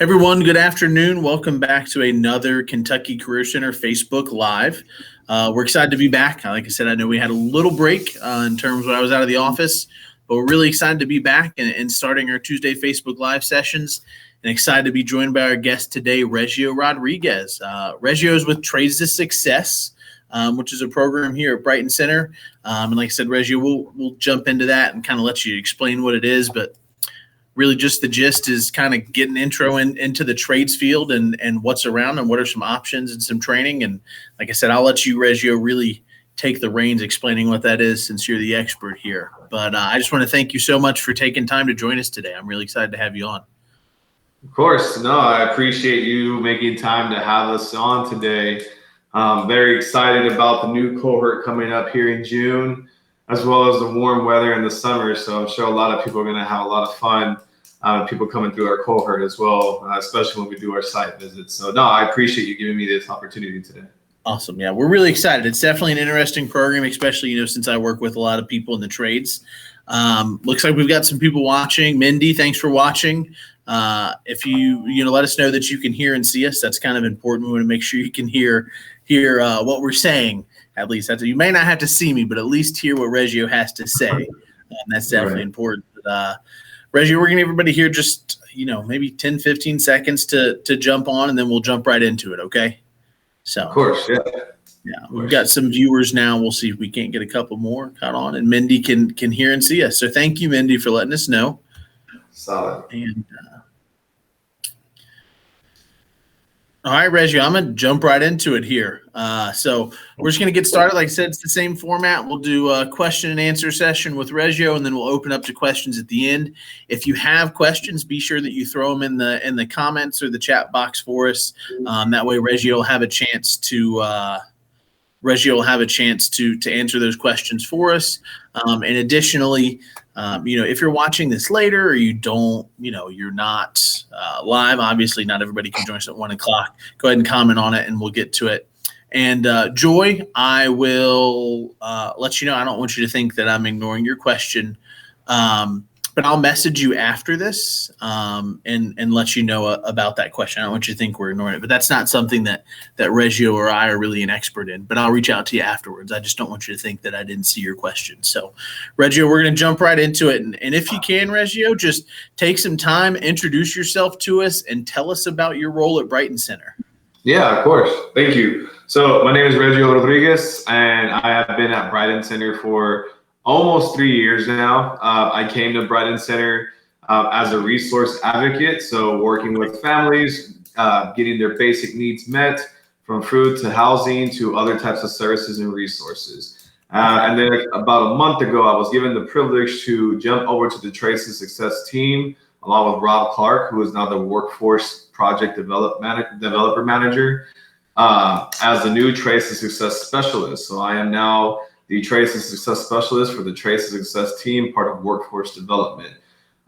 Everyone, good afternoon. Welcome back to another Kentucky Career Center Facebook Live. We're excited to be back. Like I said, I know we had a little break in terms when I was out of the office, but we're really excited to be back and starting our Tuesday Facebook Live sessions, and excited to be joined by our guest today, Reggie Rodriguez. Reggie is with Trades to Success, which is a program here at Brighton Center. And like I said, Reggie, we'll jump into that and kind of let you explain what it is, but really just the gist is kind of getting intro into the trades field and what's around and what are some options and some training. And like I said, I'll let you, Reggie, really take the reins explaining what that is since you're the expert here. But I just want to thank you so much for taking time to join us today. I'm really excited to have you on. Of course. No, I appreciate you making time to have us on today. Very excited about the new cohort coming up here in June, as well as the warm weather in the summer. So I'm sure a lot of people are going to have a lot of fun. People coming through our cohort as well, especially when we do our site visits. So no, I appreciate you giving me this opportunity today. Awesome. Yeah, we're really excited. It's definitely an interesting program, especially, since I work with a lot of people in the trades. Looks like we've got some people watching. Mindy, thanks for watching. If you let us know that you can hear and see us, that's kind of important. We want to make sure you can hear what we're saying. At least you may not have to see me, but at least hear what Reggie has to say. That's definitely important. But, Reggie, we're going to give everybody here just, maybe 10, 15 seconds to jump on, and then we'll jump right into it, okay? So, of course, yeah. Yeah, we've got some viewers now. We'll see if we can't get a couple more caught on, and Mindy can hear and see us. So thank you, Mindy, for letting us know. Solid. And all right, Reggie, I'm going to jump right into it here. So we're just going to get started. Like I said, it's the same format. We'll do a question and answer session with Reggie, and then we'll open up to questions at the end. If you have questions, be sure that you throw them in the comments or the chat box for us. That way, Reggie will have a chance to answer those questions for us. And additionally, if you're watching this later or you don't, you're not live, obviously not everybody can join us at 1 o'clock. Go ahead and comment on it and we'll get to it. And Joy, I will let you know, I don't want you to think that I'm ignoring your question, but I'll message you after this and let you know about that question. I don't want you to think we're ignoring it, but that's not something that Reggie or I are really an expert in, but I'll reach out to you afterwards. I just don't want you to think that I didn't see your question. So, Reggie, we're going to jump right into it. And if you can, Reggie, just take some time, introduce yourself to us, and tell us about your role at Brighton Center. Yeah, of course. Thank you. So my name is Reggie Rodriguez, and I have been at Brighton Center for almost 3 years now. I came to Brighton Center as a resource advocate, so working with families, getting their basic needs met, from food to housing to other types of services and resources. And then about a month ago, I was given the privilege to jump over to the Trades to Success team, along with Rob Clark, who is now the Workforce Project Developer Manager, as the new Trades to Success Specialist. So I am now the Trades to Success Specialist for the Trades to Success team, part of Workforce Development.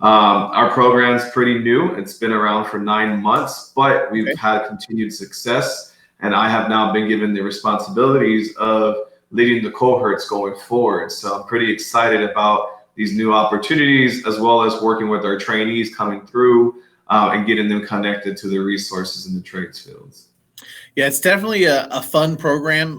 Our program is pretty new. It's been around for 9 months, but we've had continued success, and I have now been given the responsibilities of leading the cohorts going forward. So I'm pretty excited about these new opportunities, as well as working with our trainees coming through and getting them connected to the resources in the trades fields. Yeah, it's definitely a fun program.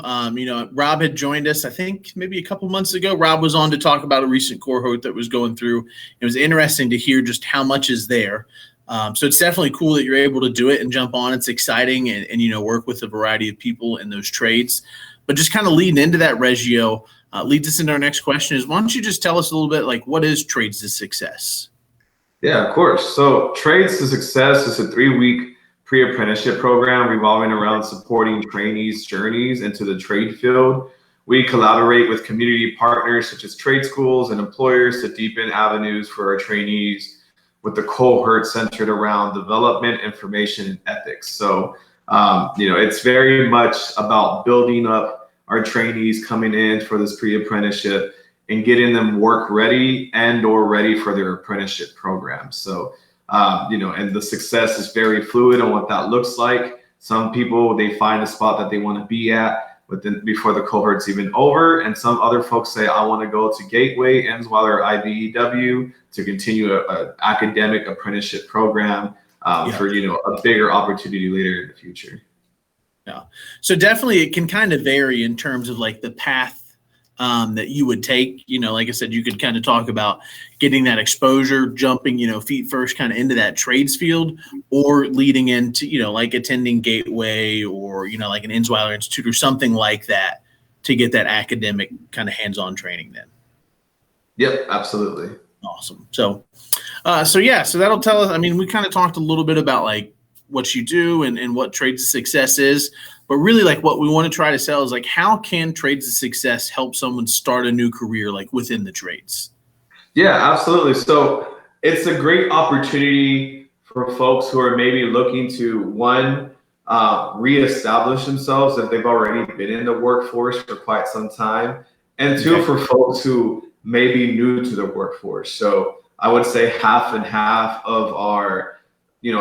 Rob had joined us, I think, maybe a couple months ago. Rob was on to talk about a recent cohort that was going through. It was interesting to hear just how much is there. So it's definitely cool that you're able to do it and jump on. It's exciting and work with a variety of people in those trades. But just kind of leading into that, Reggio, leads us into our next question is, why don't you just tell us a little bit, like, what is Trades to Success? Yeah, of course. So Trades to Success is a 3-week pre-apprenticeship program revolving around supporting trainees' journeys into the trade field. We collaborate with community partners such as trade schools and employers to deepen avenues for our trainees, with the cohort centered around development, information, and ethics. So, it's very much about building up our trainees coming in for this pre-apprenticeship and getting them work ready and or ready for their apprenticeship program. So, and the success is very fluid on what that looks like. Some people, they find a spot that they want to be at before the cohort's even over. And some other folks say, I want to go to Gateway, Ensweiler, IBEW to continue an academic apprenticeship program for, a bigger opportunity later in the future. Yeah. So definitely it can kind of vary in terms of like the path that you would take. Like I said, you could kind of talk about getting that exposure, jumping, feet first kind of into that trades field, or leading into, like attending Gateway or, like an Insweiler Institute or something like that to get that academic kind of hands-on training then. Yep, absolutely. Awesome. So that'll tell us, I mean, we kind of talked a little bit about like what you do and what Trades of Success is, but really like what we want to try to sell is like, how can Trades of Success help someone start a new career like within the trades? Yeah, absolutely. So it's a great opportunity for folks who are maybe looking to, one, reestablish themselves if they've already been in the workforce for quite some time, and two, for folks who may be new to the workforce. So I would say half and half of our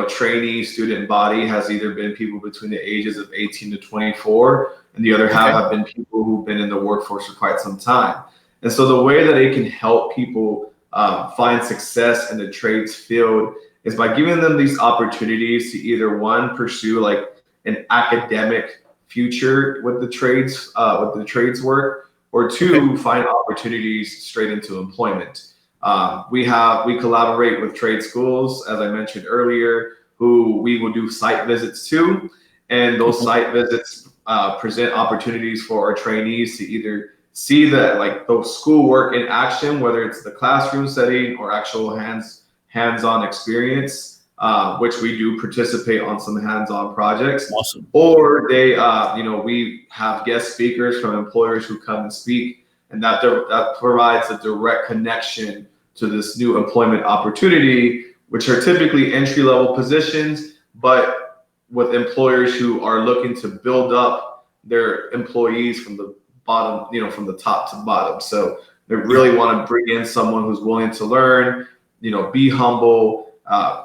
trainee student body has either been people between the ages of 18 to 24, and the other half have been people who've been in the workforce for quite some time. And so the way that it can help people find success in the trades field is by giving them these opportunities to either, one, pursue like an academic future with the trades work, or two, find opportunities straight into employment. We collaborate with trade schools, as I mentioned earlier, who we will do site visits to, and those site visits present opportunities for our trainees to either see those schoolwork in action, whether it's the classroom setting or actual hands-on experience, which we do participate on some hands-on projects. Awesome. Or we have guest speakers from employers who come and speak, and that provides a direct connection to this new employment opportunity, which are typically entry-level positions, but with employers who are looking to build up their employees from the bottom, from the top to bottom. So they really want to bring in someone who's willing to learn, be humble,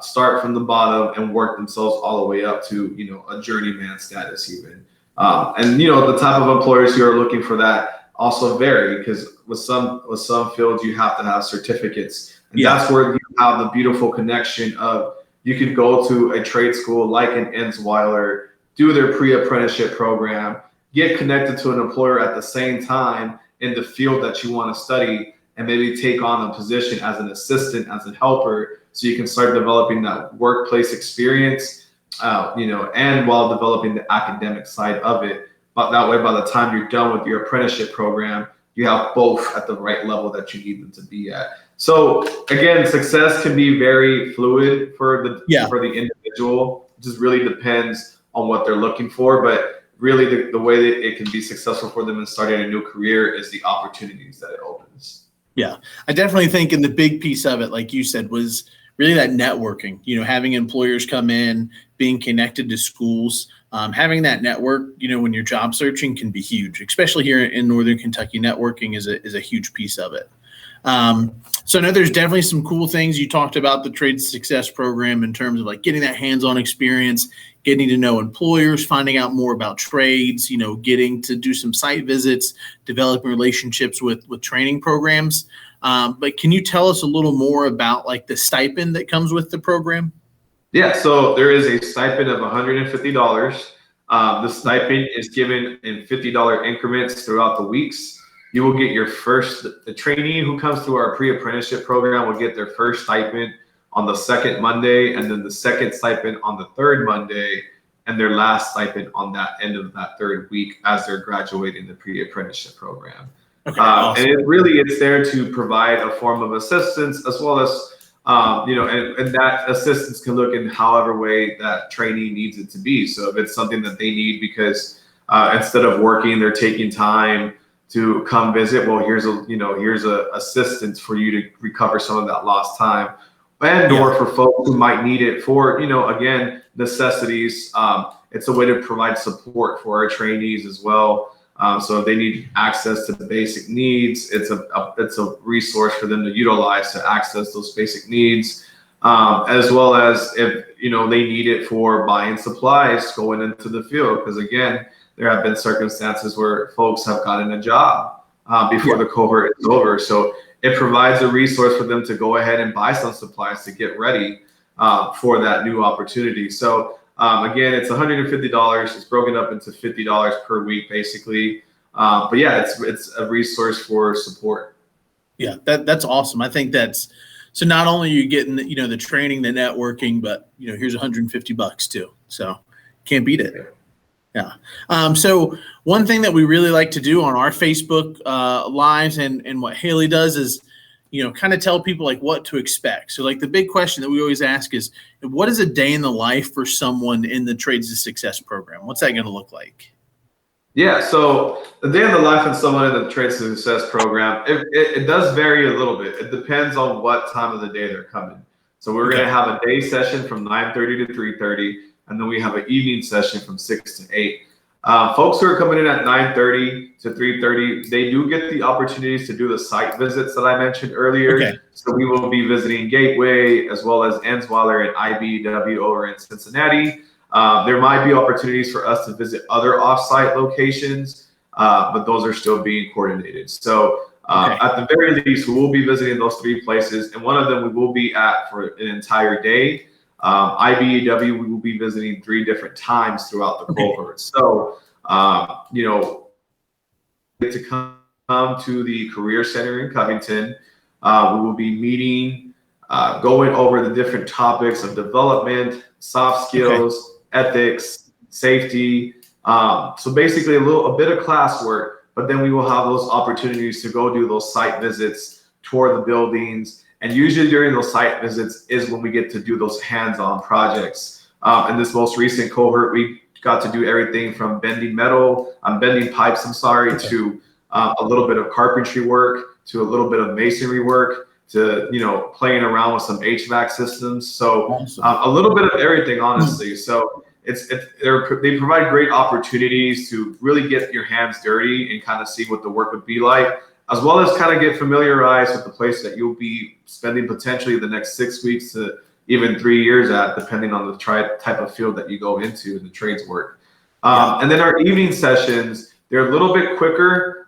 start from the bottom and work themselves all the way up to, a journeyman status even. And the type of employers who are looking for that also vary, because with some fields you have to have certificates, and that's where you have the beautiful connection of, you could go to a trade school like an Insweiler, do their pre-apprenticeship program, get connected to an employer at the same time in the field that you want to study, and maybe take on a position as an assistant, as a helper, so you can start developing that workplace experience, and while developing the academic side of it. But that way, by the time you're done with your apprenticeship program, you have both at the right level that you need them to be at. So again, success can be very fluid for the individual. It just really depends on what they're looking for. But really, the way that it can be successful for them in starting a new career is the opportunities that it opens. Yeah, I definitely think, and the big piece of it, like you said, was really that networking, having employers come in, being connected to schools, having that network, when you're job searching can be huge, especially here in Northern Kentucky. Networking is a huge piece of it. So I know there's definitely some cool things. You talked about the Trade Success program in terms of like getting that hands-on experience, getting to know employers, finding out more about trades, getting to do some site visits, developing relationships with training programs. But can you tell us a little more about like the stipend that comes with the program? Yeah, so there is a stipend of $150. The stipend is given in $50 increments throughout the weeks. You will get the trainee who comes through our pre-apprenticeship program will get their first stipend on the second Monday, and then the second stipend on the third Monday, and their last stipend on that end of that third week as they're graduating the pre-apprenticeship program. Okay, awesome. And it's there to provide a form of assistance, as well as and that assistance can look in however way that trainee needs it to be. So if it's something that they need because instead of working, they're taking time to come visit, well, here's a assistance for you to recover some of that lost time. Or for folks who might need it for, again, necessities. It's a way to provide support for our trainees as well. So if they need access to the basic needs, it's a resource for them to utilize to access those basic needs, as well as if they need it for buying supplies going into the field. Because again, there have been circumstances where folks have gotten a job before the cohort is over. So it provides a resource for them to go ahead and buy some supplies to get ready. for that new opportunity. So again, it's $150. It's broken up into $50 per week, basically. But yeah, it's a resource for support. Yeah, that's awesome. I think that's so. Not only are you getting the training, the networking, but here's $150 too. So can't beat it. Yeah. So one thing that we really like to do on our Facebook lives and what Haley does is, kind of tell people like what to expect. So like the big question that we always ask is, what is a day in the life for someone in the Trades to Success program? What's that going to look like? Yeah, so the day in the life of someone in the Trades to Success program, it does vary a little bit. It depends on what time of the day they're coming. So we're going to have a day session from 9:30 to 3:30, and then we have an evening session from 6 to 8. Folks who are coming in at 9:30 to 3:30, they do get the opportunities to do the site visits that I mentioned earlier. Okay. So we will be visiting Gateway as well as Enswaller and IBEW over in Cincinnati. There might be opportunities for us to visit other offsite locations, but those are still being coordinated. So at the very least, we will be visiting those 3 places, and one of them we will be at for an entire day. IBEW, we will be visiting 3 different times throughout the cohort. So, to come to the Career Center in Covington, we will be meeting, going over the different topics of development, soft skills, ethics, safety. So basically a bit of classwork, but then we will have those opportunities to go do those site visits, tour the buildings. And usually during those site visits is when we get to do those hands-on projects. In this most recent cohort, we got to do everything from bending pipes, to a little bit of carpentry work, to a little bit of masonry work, to playing around with some HVAC systems. So a little bit of everything, honestly. So they provide great opportunities to really get your hands dirty and kind of see what the work would be like, as well as kind of get familiarized with the place that you'll be spending potentially the next 6 weeks to even 3 years at, depending on the type of field that you go into in the trades work. And then our evening sessions, they're a little bit quicker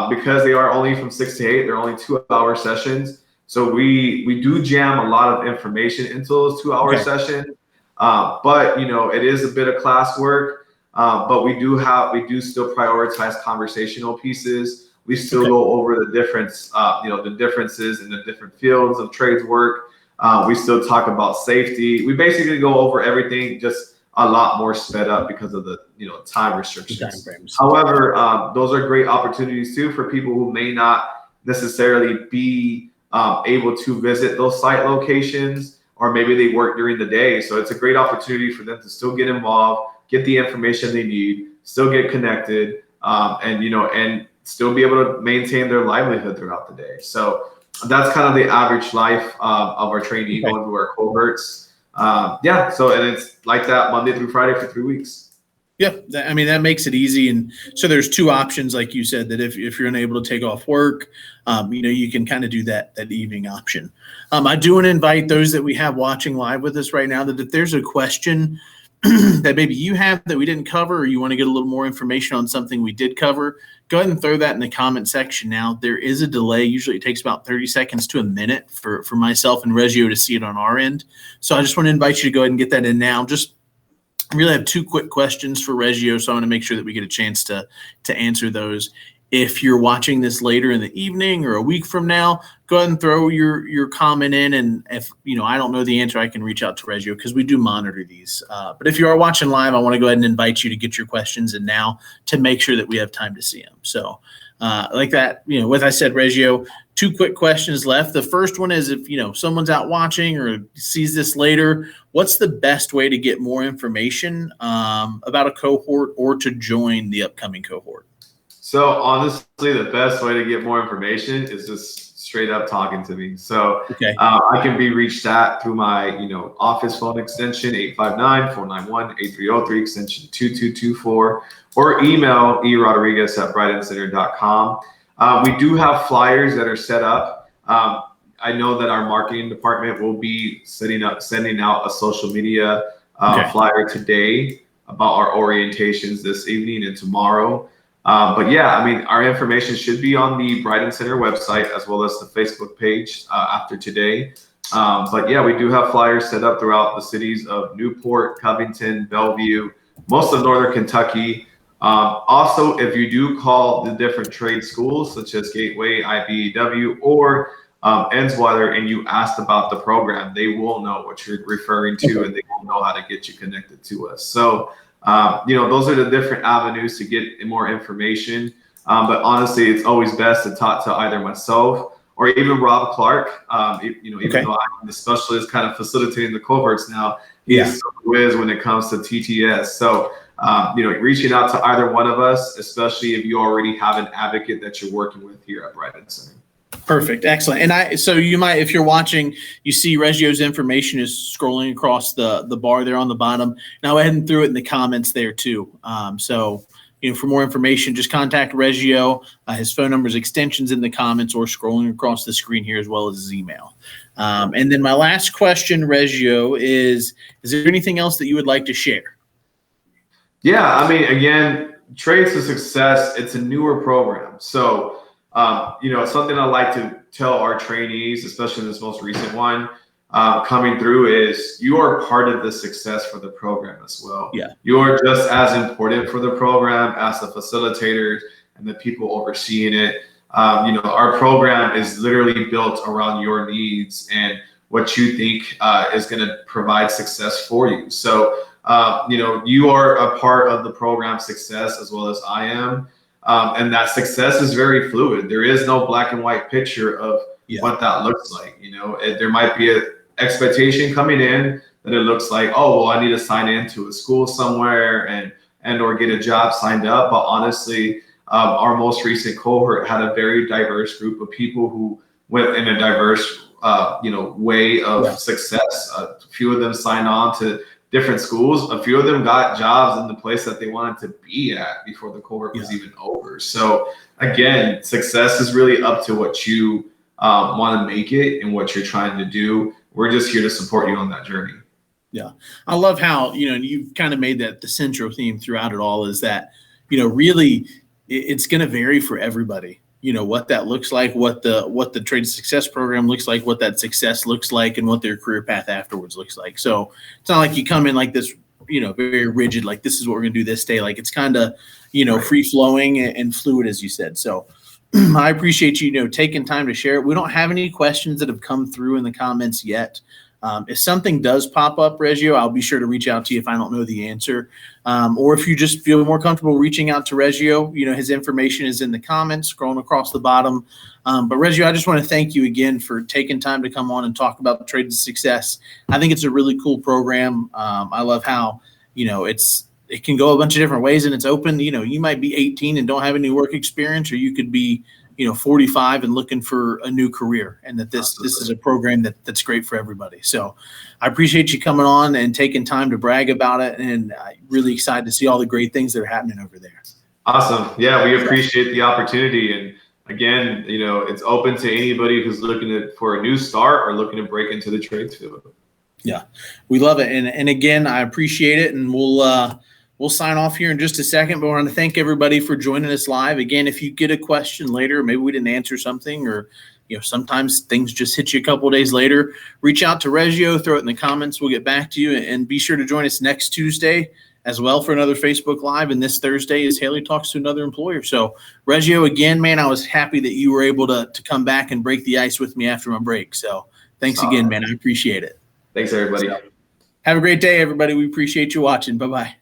because they are only from 6 to 8. They're only 2-hour sessions. So we do jam a lot of information into those 2-hour sessions. But it is a bit of classwork. But we do still prioritize conversational pieces. We still go over the differences in the different fields of trades work. We still talk about safety. We basically go over everything, just a lot more sped up because of the time restrictions. However, those are great opportunities too for people who may not necessarily be able to visit those site locations, or maybe they work during the day. So it's a great opportunity for them to still get involved, get the information they need, still get connected, and still be able to maintain their livelihood throughout the day. So that's kind of the average life of our trainee going through our cohorts. So, and it's like that Monday through Friday for 3 weeks. Yeah, I mean, that makes it easy. And so there's 2 options, like you said, that if you're unable to take off work, you can kind of do that evening option. I do want to invite those that we have watching live with us right now that if there's a question that maybe you have that we didn't cover, or you want to get a little more information on something we did cover, go ahead and throw that in the comment section now. There is a delay. Usually it takes about 30 seconds to a minute for myself and Reggie to see it on our end. So I just want to invite you to go ahead and get that in now. Just really have 2 quick questions for Reggie, so I want to make sure that we get a chance to answer those. If you're watching this later in the evening or a week from now, go ahead and throw your comment in. And if I don't know the answer, I can reach out to Reggie because we do monitor these. But if you are watching live, I want to go ahead and invite you to get your questions in now to make sure that we have time to see them. So like that, with I said, Reggie, 2 quick questions left. The first one is if someone's out watching or sees this later, what's the best way to get more information about a cohort or to join the upcoming cohort? So honestly, the best way to get more information is just straight up talking to me. So I can be reached at through my office phone extension 859-491-8303 extension 2224, or email erodriguez@brightoncenter.com. We do have flyers that are set up. I know that our marketing department will be sending out a social media flyer today about our orientations this evening and tomorrow. But yeah, I mean, our information should be on the Brighton Center website as well as the Facebook page after today. But yeah, we do have flyers set up throughout the cities of Newport, Covington, Bellevue, most of Northern Kentucky. Also, if you do call the different trade schools such as Gateway, IBEW, or Enswater, and you asked about the program, they will know what you're referring to, and they will know how to get you connected to us. So, those are the different avenues to get more information. But honestly, it's always best to talk to either myself or even Rob Clark. Even though I'm the specialist kind of facilitating the cohorts now, he's so whiz when it comes to TTS. So, reaching out to either one of us, especially if you already have an advocate that you're working with here at Brighton Center. Perfect. Excellent. And so you might, if you're watching, you see Reggio's information is scrolling across the bar there on the bottom. Now I hadn't threw it in the comments there too. So for more information, just contact Reggio. His phone number is extensions in the comments or scrolling across the screen here, as well as his email. And then my last question, Reggio, is there anything else that you would like to share? Yeah, I mean, again, Trades to Success, it's a newer program. So, something I like to tell our trainees, especially in this most recent one, coming through, is you are part of the success for the program as well. Yeah. You are just as important for the program as the facilitators and the people overseeing it. Our program is literally built around your needs and what you think is going to provide success for you. So, you are a part of the program's success as well as I am. And that success is very fluid. There is no black and white picture of what that looks like. There might be an expectation coming in that it looks like, oh, well, I need to sign into a school somewhere and or get a job signed up. But honestly, our most recent cohort had a very diverse group of people who went in a diverse, way of success. A few of them signed on to different schools. A few of them got jobs in the place that they wanted to be at before the cohort was even over. So again, success is really up to what you want to make it and what you're trying to do. We're just here to support you on that journey. Yeah. I love how, you've kind of made that the central theme throughout it all is that, really it's going to vary for everybody. What that looks like, what the Trade Success program looks like, what that success looks like, and what their career path afterwards looks like. So it's not like you come in like this, very rigid, like this is what we're going to do this day. Like it's kind of, free flowing and fluid, as you said. So I appreciate you, taking time to share it. We don't have any questions that have come through in the comments yet. If something does pop up, Reggio, I'll be sure to reach out to you if I don't know the answer. Or if you just feel more comfortable reaching out to Reggio, his information is in the comments, scrolling across the bottom. But Reggio, I just want to thank you again for taking time to come on and talk about the Trade to Success. I think it's a really cool program. I love how, it can go a bunch of different ways and it's open. You might be 18 and don't have any work experience, or you could be 45 and looking for a new career, and that this is a program that's great for everybody. So I appreciate you coming on and taking time to brag about it, and I'm really excited to see all the great things that are happening over there. Awesome. Yeah, we appreciate the opportunity. And again, it's open to anybody who's looking for a new start or looking to break into the trades field. Yeah, we love it. And again, I appreciate it, and we'll sign off here in just a second, but I want to thank everybody for joining us live. Again, if you get a question later, maybe we didn't answer something, or sometimes things just hit you a couple of days later, reach out to Reggio, throw it in the comments. We'll get back to you, and be sure to join us next Tuesday as well for another Facebook Live. And this Thursday is Haley Talks to Another Employer. So Reggio, again, man, I was happy that you were able to come back and break the ice with me after my break. So thanks again, man. I appreciate it. Thanks, everybody. Have a great day, everybody. We appreciate you watching. Bye-bye.